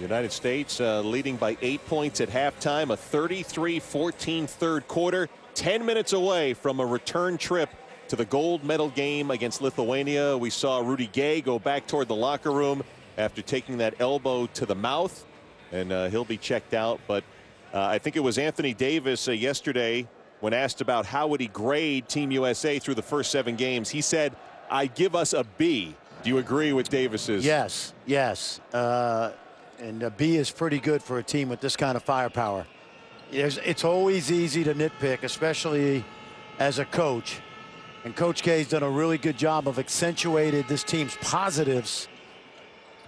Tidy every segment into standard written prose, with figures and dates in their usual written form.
United States leading by 8 points at halftime, a 33-14 third quarter, 10 minutes away from a return trip to the gold medal game against Lithuania. We saw Rudy Gay go back toward the locker room after taking that elbow to the mouth, and he'll be checked out. But I think it was Anthony Davis yesterday when asked about how would he grade Team USA through the first 7 games. He said, "I give us a B." Do you agree with Davis's? Yes, yes. And a B is pretty good for a team with this kind of firepower. It's always easy to nitpick, especially as a coach. And Coach K's done a really good job of accentuating this team's positives.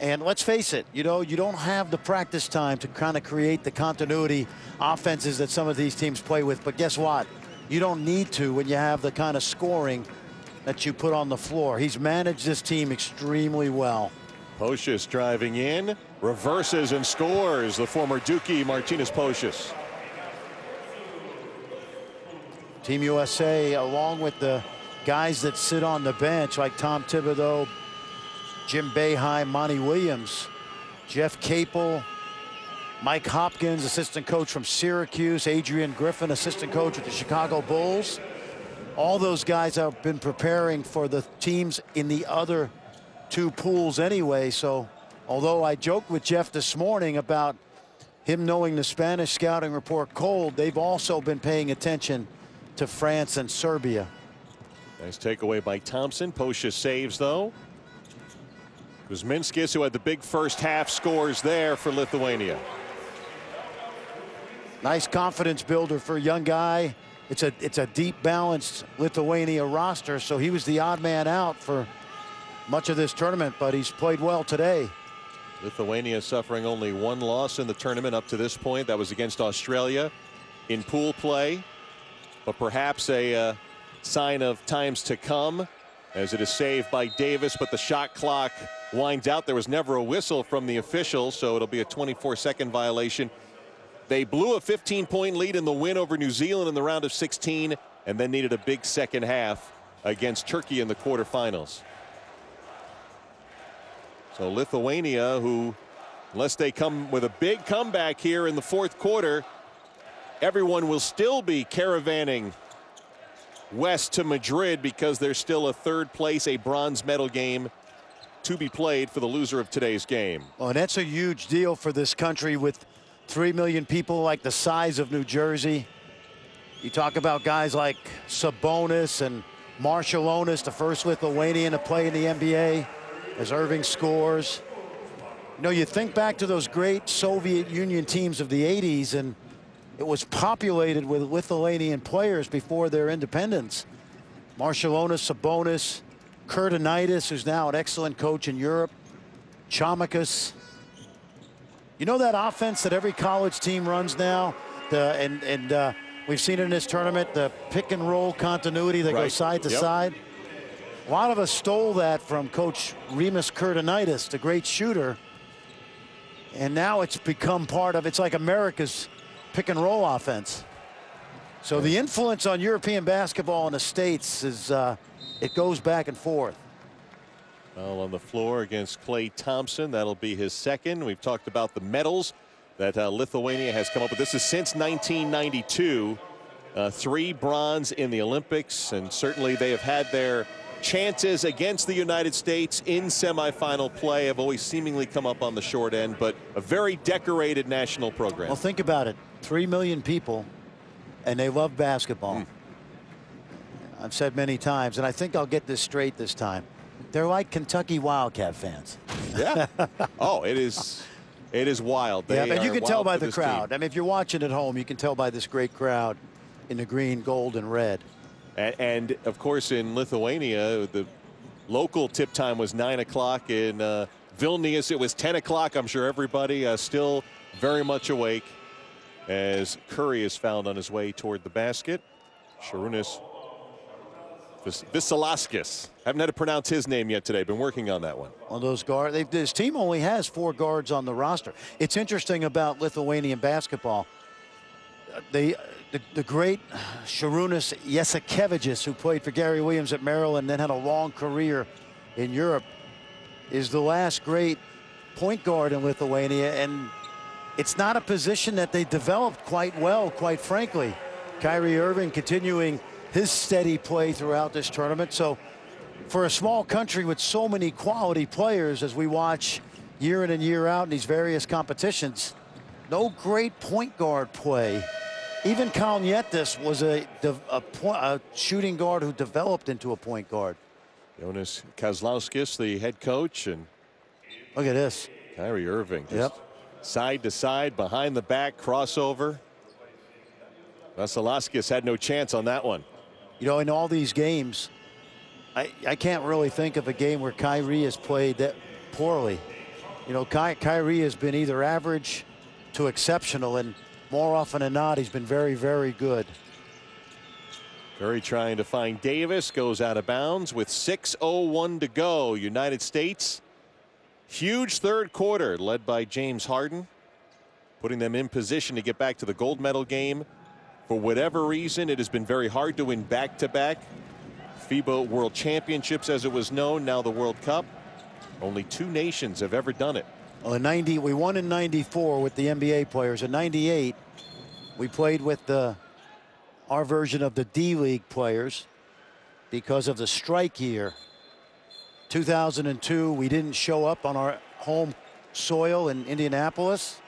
And let's face it, you don't have the practice time to kind of create the continuity offenses that some of these teams play with. But guess what? You don't need to when you have the kind of scoring that you put on the floor. He's managed this team extremely well. Pocius driving in, reverses and scores. The former Dookie Martinez Pocius. Team USA, along with the guys that sit on the bench like Tom Thibodeau, Jim Boeheim, Monty Williams, Jeff Capel, Mike Hopkins, assistant coach from Syracuse, Adrian Griffin, assistant coach with the Chicago Bulls. All those guys have been preparing for the teams in the other 2 pools anyway. So although I joked with Jeff this morning about him knowing the Spanish scouting report cold, they've also been paying attention to France and Serbia. Nice takeaway by Thompson. Pocius saves though. Kuzminskis, who had the big first half, scores there for Lithuania. Nice confidence builder for a young guy. It's a deep, balanced Lithuania roster, so he was the odd man out for much of this tournament, but he's played well today. Lithuania suffering only 1 loss in the tournament up to this point. That was against Australia in pool play, but perhaps a sign of times to come, as it is saved by Davis, but the shot clock winds out. There was never a whistle from the officials, so it'll be a 24-second violation. They blew a 15-point lead in the win over New Zealand in the round of 16, and then needed a big second half against Turkey in the quarterfinals. So Lithuania, who, unless they come with a big comeback here in the 4th quarter, everyone will still be caravanning west to Madrid, because there's still a 3rd place, a bronze medal game to be played for the loser of today's game. Oh, and that's a huge deal for this country with 3 million people, like the size of New Jersey. You talk about guys like Sabonis and Marshallonis, the first Lithuanian to play in the NBA, as Irving scores. You think back to those great Soviet Union teams of the 80s, and it was populated with Lithuanian players before their independence. Marshallonis, Sabonis, Kurtinaitis, who's now an excellent coach in Europe, Chamakas. That offense that every college team runs now, we've seen it in this tournament, the pick and roll continuity that goes side to side. A lot of us stole that from Coach Remus Kurtinaitis, the great shooter, and now it's become part of, it's like America's pick and roll offense. So the influence on European basketball in the States is, it goes back and forth. Well, on the floor against Klay Thompson, that'll be his 2nd. We've talked about the medals that Lithuania has come up with. This is since 1992, 3 bronze in the Olympics, and certainly they have had their chances against the United States in semifinal play, have always seemingly come up on the short end, but a very decorated national program. Well, think about it. 3 million people, and they love basketball. I've said many times, and I think I'll get this straight this time. They're like Kentucky Wildcat fans. Yeah. Oh, it is wild. Yeah, and you can tell by the crowd. I mean, if you're watching at home, you can tell by this great crowd in the green, gold, and red. And of course, in Lithuania, the local tip time was 9 o'clock. In Vilnius, it was 10 o'clock. I'm sure everybody still very much awake as Curry is found on his way toward the basket. Šarūnas Visalaskis. Haven't had to pronounce his name yet today. Been working on that one. Well, those guards, this team only has 4 guards on the roster. It's interesting about Lithuanian basketball. The great Šarūnas Jasikevičius, who played for Gary Williams at Maryland and then had a long career in Europe, is the last great point guard in Lithuania, and it's not a position that they developed quite well, quite frankly. Kyrie Irving continuing his steady play throughout this tournament. So for a small country with so many quality players, as we watch year in and year out in these various competitions, no great point guard play. Even Kalnietis was a shooting guard who developed into a point guard. Jonas Kozlowskis, the head coach, and look at this. Kyrie Irving, just side to side, behind the back, crossover. Vasilevskiis had no chance on that one. You know, in all these games, I can't really think of a game where Kyrie has played that poorly. You know, Kyrie has been either average to exceptional, and more often than not, he's been very, very good. Curry trying to find Davis, goes out of bounds with 6:01 to go. United States, huge third quarter led by James Harden, putting them in position to get back to the gold medal game. For whatever reason, it has been very hard to win back-to-back FIBA World Championships, as it was known, now the World Cup. Only 2 nations have ever done it. Well, in we won in '94 with the NBA players. In '98, we played with our version of the D-League players because of the strike year. 2002, we didn't show up on our home soil in Indianapolis.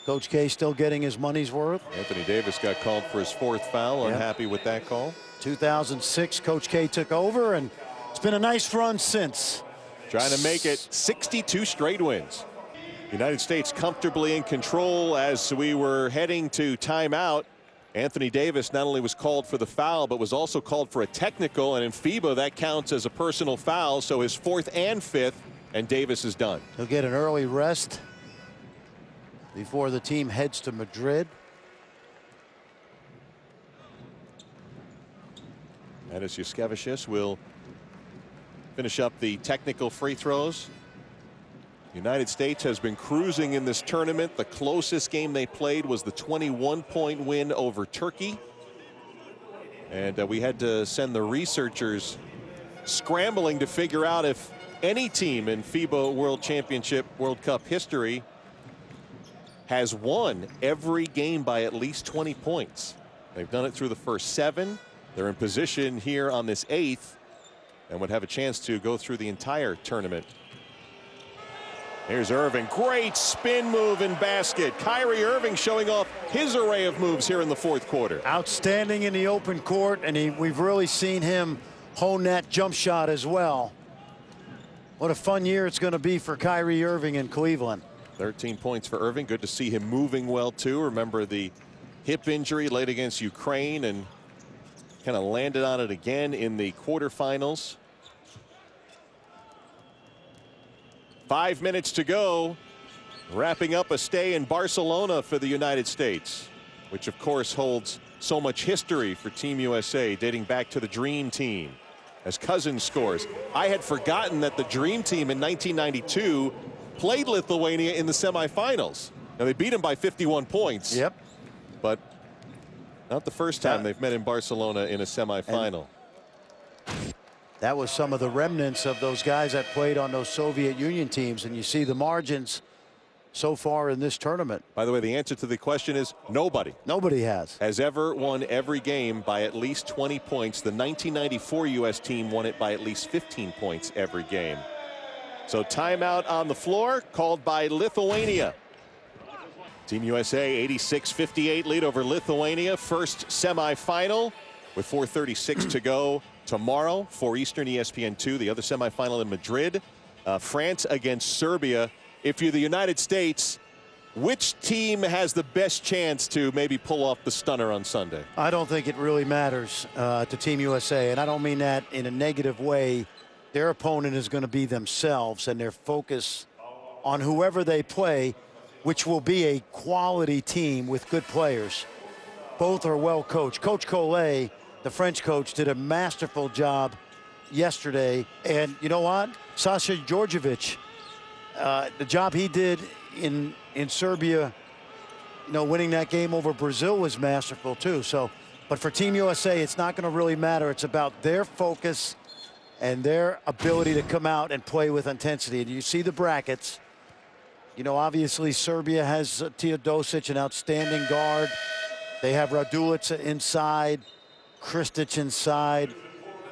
Coach K still getting his money's worth. Anthony Davis got called for his 4th foul. Unhappy with that call. 2006, Coach K took over, and it's been a nice run since. Trying to make it 62 straight wins. United States comfortably in control as we were heading to timeout. Anthony Davis not only was called for the foul, but was also called for a technical, and in FIBA that counts as a personal foul, so his 4th and 5th, and Davis is done. He'll get an early rest before the team heads to Madrid. Anas Juskevicius will finish up the technical free throws. United States has been cruising in this tournament. The closest game they played was the 21-point win over Turkey. And we had to send the researchers scrambling to figure out if any team in FIBA World Championship World Cup history has won every game by at least 20 points. They've done it through the first 7. They're in position here on this 8th and would have a chance to go through the entire tournament. Here's Irving. Great spin move and basket. Kyrie Irving showing off his array of moves here in the 4th quarter. Outstanding in the open court, and we've really seen him hone that jump shot as well. What a fun year it's going to be for Kyrie Irving in Cleveland. 13 points for Irving. Good to see him moving well, too. Remember the hip injury late against Ukraine, and kind of landed on it again in the quarterfinals. 5 minutes to go, wrapping up a stay in Barcelona for the United States, which of course holds so much history for Team USA, dating back to the Dream Team. As Cousins scores, I had forgotten that the Dream Team in 1992 played Lithuania in the semifinals. Now they beat them by 51 points. Yep. But not the first time they've met in Barcelona in a semifinal. That was some of the remnants of those guys that played on those Soviet Union teams, and you see the margins so far in this tournament. By the way, the answer to the question is nobody. Nobody has ever won every game by at least 20 points. The 1994 U.S. team won it by at least 15 points every game. So timeout on the floor called by Lithuania. Team USA 86-58 lead over Lithuania. First semifinal with 4:36 to go. Tomorrow, 4 Eastern, ESPN2, the other semifinal in Madrid. France against Serbia. If you're the United States, which team has the best chance to maybe pull off the stunner on Sunday? I don't think it really matters to Team USA, and I don't mean that in a negative way. Their opponent is going to be themselves, and their focus on whoever they play, which will be a quality team with good players. Both are well coached. Coach Collet, the French coach, did a masterful job yesterday. And you know what? Sasha Djordjevic, the job he did in Serbia, you know, winning that game over Brazil was masterful too. So, but for Team USA, it's not going to really matter. It's about their focus and their ability to come out and play with intensity. And you see the brackets. You know, obviously Serbia has Teodosic, an outstanding guard. They have Radulica inside, Kristic inside.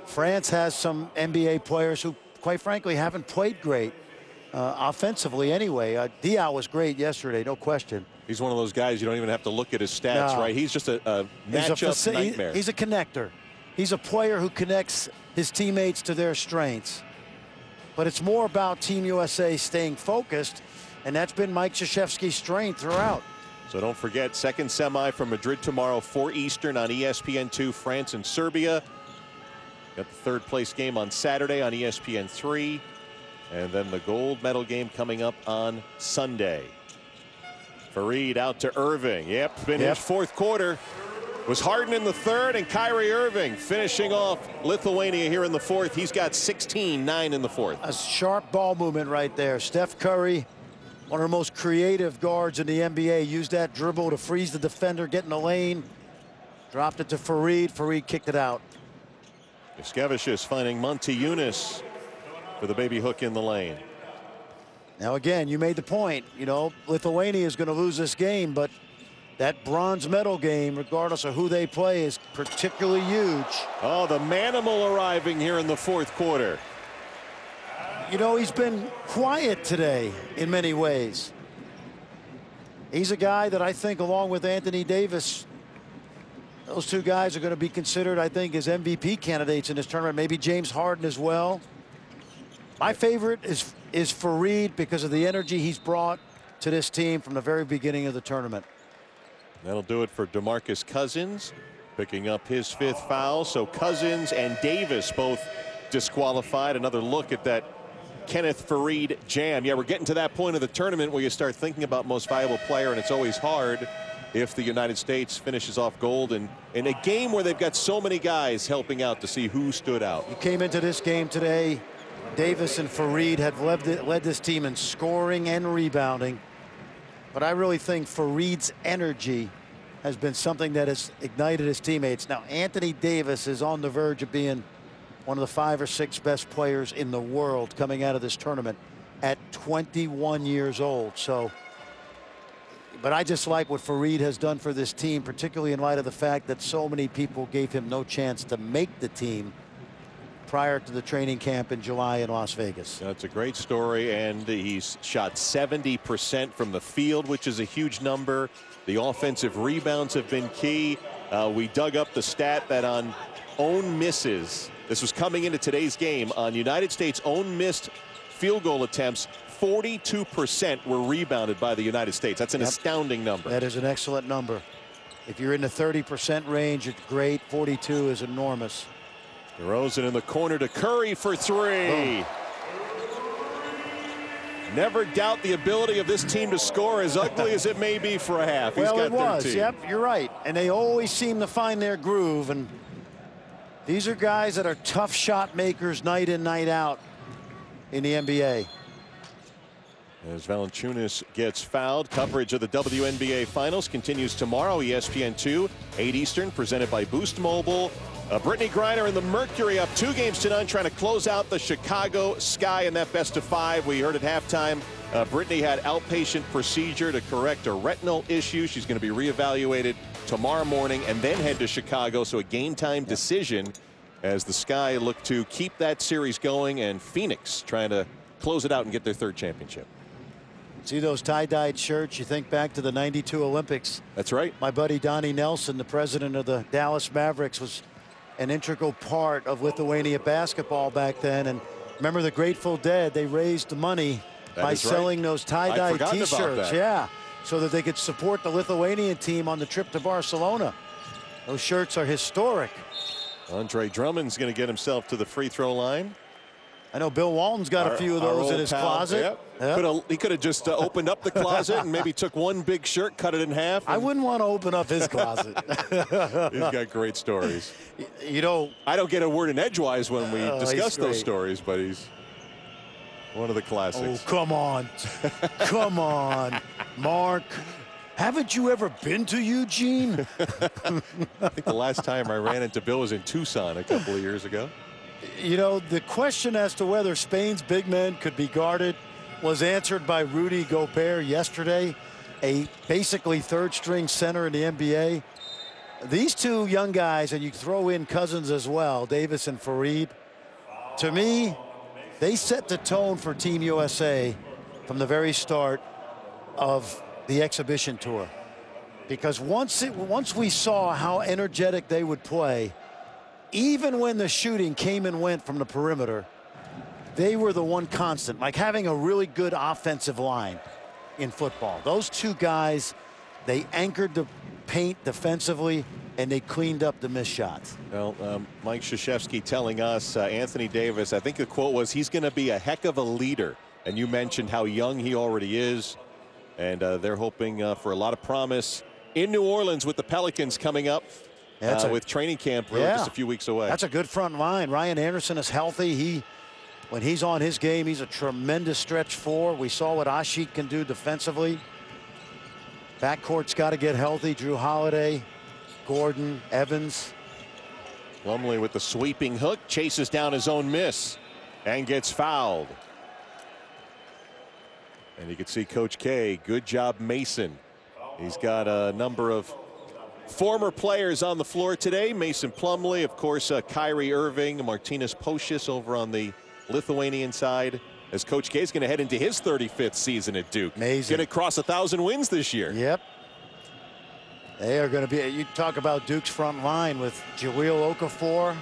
France has some NBA players who, quite frankly, haven't played great offensively anyway. Diaw was great yesterday, no question. He's one of those guys you don't even have to look at his stats, right? He's just a matchup nightmare. He's a connector. He's a player who connects his teammates to their strengths. But it's more about Team USA staying focused, and that's been Mike Krzyzewski's strength throughout. So don't forget, second semi from Madrid tomorrow, 4 Eastern on ESPN2, France and Serbia. Got the third place game on Saturday on ESPN3. And then the gold medal game coming up on Sunday. Farid out to Irving. Yep, finished fourth quarter. Was Harden in the third, and Kyrie Irving finishing off Lithuania here in the fourth. He's got 16, 9 in the fourth. A sharp ball movement right there. Steph Curry, one of the most creative guards in the NBA, used that dribble to freeze the defender, get in the lane, dropped it to Farid. Farid kicked it out. Iskevicius finding Monty Eunice for the baby hook in the lane. Now again, you made the point, you know, Lithuania is going to lose this game, but that bronze medal game, regardless of who they play, is particularly huge. Oh, the Manimal arriving here in the fourth quarter. You know, he's been quiet today in many ways. He's a guy that I think, along with Anthony Davis, those two guys are going to be considered, I think, as MVP candidates in this tournament. Maybe James Harden as well. My favorite is Farid because of the energy he's brought to this team from the very beginning of the tournament. That'll do it for DeMarcus Cousins, picking up his 5th foul. So Cousins and Davis both disqualified. Another look at that Kenneth Farid jam. Yeah, we're getting to that point of the tournament where you start thinking about most valuable player, and it's always hard if the United States finishes off gold in a game where they've got so many guys helping out to see who stood out. You came into this game today, Davis and Farid had led this team in scoring and rebounding. But I really think Farid's energy has been something that has ignited his teammates. Now, Anthony Davis is on the verge of being one of the 5 or 6 best players in the world coming out of this tournament at 21 years old. So, but I just like what Farid has done for this team, particularly in light of the fact that so many people gave him no chance to make the team prior to the training camp in July in Las Vegas. That's a great story, and he's shot 70% from the field, which is a huge number. The offensive rebounds have been key. We dug up the stat that on own misses, this was coming into today's game, on United States own missed field goal attempts, 42% were rebounded by the United States. That's an astounding number. That is an excellent number. If you're in the 30% range, it's great. 42 is enormous. DeRozan in the corner to Curry for 3. Never doubt the ability of this team to score, as ugly as it may be for a half. Well, He's got it was. 13. Yep, you're right. And they always seem to find their groove. And these are guys that are tough shot makers night in, night out in the NBA. As Valanciunas gets fouled, coverage of the WNBA Finals continues tomorrow, ESPN2, 8 Eastern, presented by Boost Mobile. Brittany Griner and the Mercury up 2 games to none, trying to close out the Chicago Sky in that best of 5. We heard at halftime, Brittany had outpatient procedure to correct a retinal issue. She's going to be reevaluated tomorrow morning and then head to Chicago. So a game time decision as the Sky look to keep that series going, and Phoenix trying to close it out and get their 3rd championship. See those tie-dyed shirts? You think back to the '92 Olympics. That's right. My buddy Donnie Nelson, the president of the Dallas Mavericks, was an integral part of Lithuania basketball back then. And remember the Grateful Dead, they raised money by selling those tie-dye t-shirts. Yeah, so that they could support the Lithuanian team on the trip to Barcelona. Those shirts are historic. Andre Drummond's going to get himself to the free throw line. I know Bill Walton's got a few of those in his closet. Yep. He could have just opened up the closet and maybe took one big shirt, cut it in half. I wouldn't want to open up his closet. He's got great stories. You know, I don't get a word in edgewise when we discuss those stories, but he's one of the classics. Oh, come on. Come on, Mark. Haven't you ever been to Eugene? I think the last time I ran into Bill was in Tucson a couple of years ago. You know, the question as to whether Spain's big men could be guarded was answered by Rudy Gobert yesterday, a basically third-string center in the NBA. These two young guys, and you throw in Cousins as well, Davis and Fareed, to me, they set the tone for Team USA from the very start of the exhibition tour. Because once we saw how energetic they would play, even when the shooting came and went from the perimeter, they were the one constant, like having a really good offensive line in football. Those two guys, they anchored the paint defensively, and they cleaned up the missed shots. Well, Mike Krzyzewski telling us, Anthony Davis, I think the quote was, he's going to be a heck of a leader. And you mentioned how young he already is. And they're hoping for a lot of promise in New Orleans with the Pelicans coming up. With training camp really just a few weeks away. That's a good front line. Ryan Anderson is healthy. When he's on his game, he's a tremendous stretch four. We saw what Asik can do defensively. Backcourt's got to get healthy. Drew Holiday, Gordon, Evans. Plumlee with the sweeping hook, chases down his own miss and gets fouled. And you can see Coach K, good job Mason. He's got a number of former players on the floor today. Mason Plumlee, of course, Kyrie Irving, Martinez Pocius over on the Lithuanian side, as Coach K is going to head into his 35th season at Duke. Amazing. Going to cross 1,000 wins this year. Yep. They are going to be, you talk about Duke's front line with Jahlil Okafor,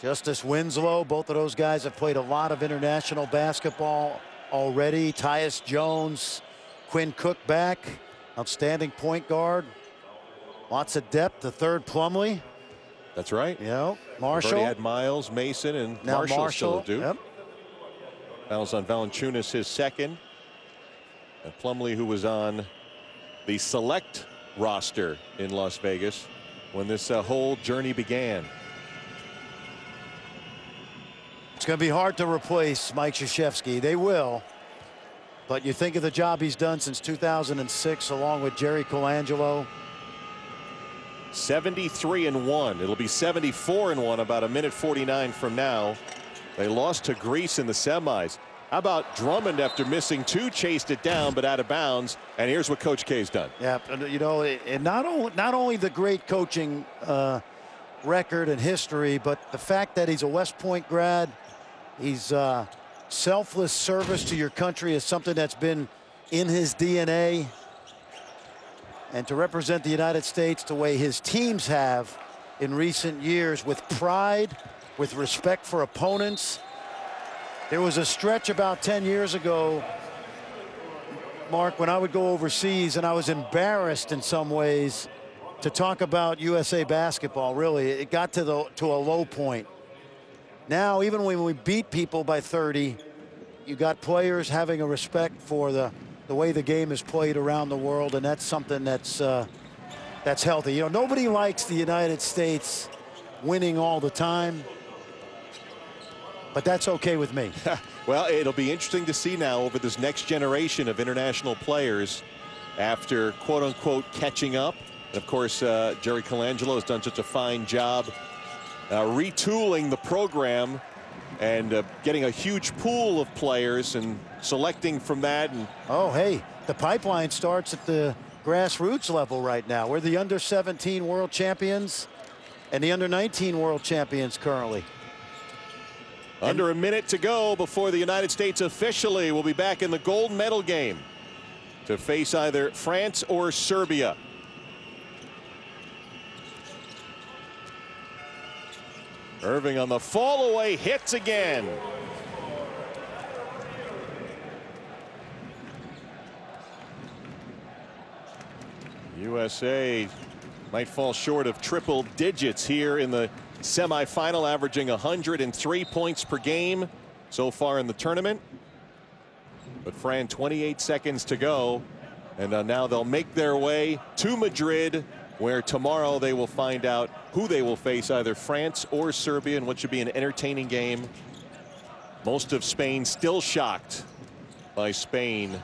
Justice Winslow. Both of those guys have played a lot of international basketball already. Tyus Jones, Quinn Cook back. Outstanding point guard. Lots of depth. The third Plumlee. That's right. You know, Marshall. We've already had Miles, Mason, and now Marshall still at Duke. Yep. Fouls on Valanciunas, his second. And Plumlee, who was on the select roster in Las Vegas when this whole journey began. It's going to be hard to replace Mike Krzyzewski. They will. But you think of the job he's done since 2006, along with Jerry Colangelo. 73-1. It'll be 74-1 about a minute 49 from now. They lost to Greece in the semis. How about Drummond, after missing two, chased it down but out of bounds, and here's what Coach K's done. Yeah, you know, and not only the great coaching record and history, but the fact that he's a West Point grad. He's selfless service to your country is something that's been in his DNA. And to represent the United States the way his teams have in recent years, with pride, with respect for opponents. There was a stretch about 10 years ago, Mark, when I would go overseas and I was embarrassed in some ways to talk about USA basketball. Really, it got to a low point. Now, even when we beat people by 30, you got players having a respect for the way the game is played around the world, and that's something that's healthy. You know, nobody likes the United States winning all the time, but that's okay with me. Well, it'll be interesting to see now over this next generation of international players after quote-unquote catching up. And of course, Jerry Colangelo has done such a fine job retooling the program and getting a huge pool of players and selecting from that. And oh, hey, the pipeline starts at the grassroots level right now. We're the under-17 world champions and the under-19 world champions currently. Under a minute to go before the United States officially will be back in the gold medal game to face either France or Serbia. Irving on the fall away, hits again. USA might fall short of triple digits here in the semifinal, averaging 103 points per game so far in the tournament. But Fran, 28 seconds to go, and now they'll make their way to Madrid, where tomorrow they will find out who they will face, either France or Serbia, in what should be an entertaining game. Most of Spain still shocked by Spain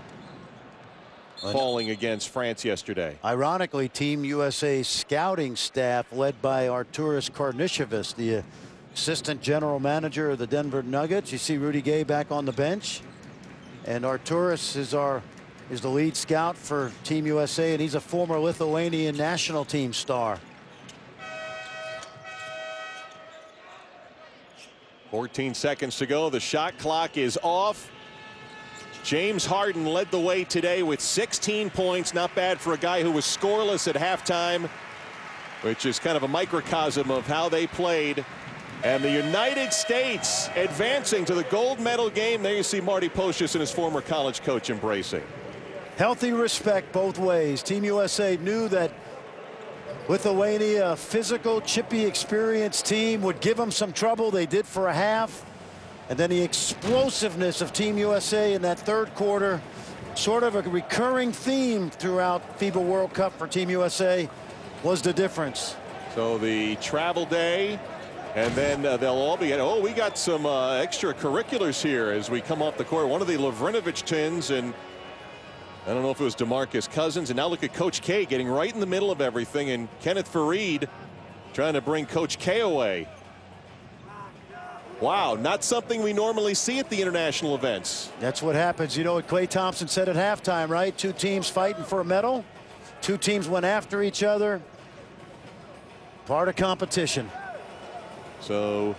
falling against France yesterday. Ironically, Team USA scouting staff led by Arturas Karnišovas, the assistant general manager of the Denver Nuggets. You see Rudy Gay back on the bench, and Arturas is the lead scout for Team USA, and he's a former Lithuanian national team star. 14 seconds to go. The shot clock is off. James Harden led the way today with 16 points. Not bad for a guy who was scoreless at halftime, which is kind of a microcosm of how they played. And the United States advancing to the gold medal game. There you see Marty Pocius and his former college coach embracing. Healthy respect both ways. Team USA knew that Lithuania, a physical, chippy, experienced team, would give them some trouble. They did for a half. And then the explosiveness of Team USA in that third quarter, sort of a recurring theme throughout FIBA World Cup for Team USA, was the difference. So the travel day, and then they'll all be at, oh, we got some extracurriculars here as we come off the court. One of the Lavrinovich twins, and I don't know if it was DeMarcus Cousins, and now look at Coach K getting right in the middle of everything, and Kenneth Fareed trying to bring Coach K away. Wow, not something we normally see at the international events. That's what happens. You know what Klay Thompson said at halftime, right? Two teams fighting for a medal. Two teams went after each other. Part of competition. So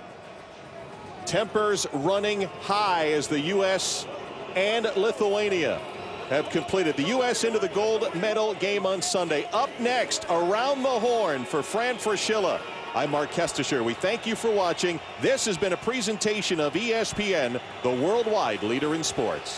tempers running high as the U.S. and Lithuania have completed. The U.S. into the gold medal game on Sunday. Up next, around the horn for Fran Fraschilla. I'm Mark Kestisher. We thank you for watching. This has been a presentation of ESPN, the worldwide leader in sports.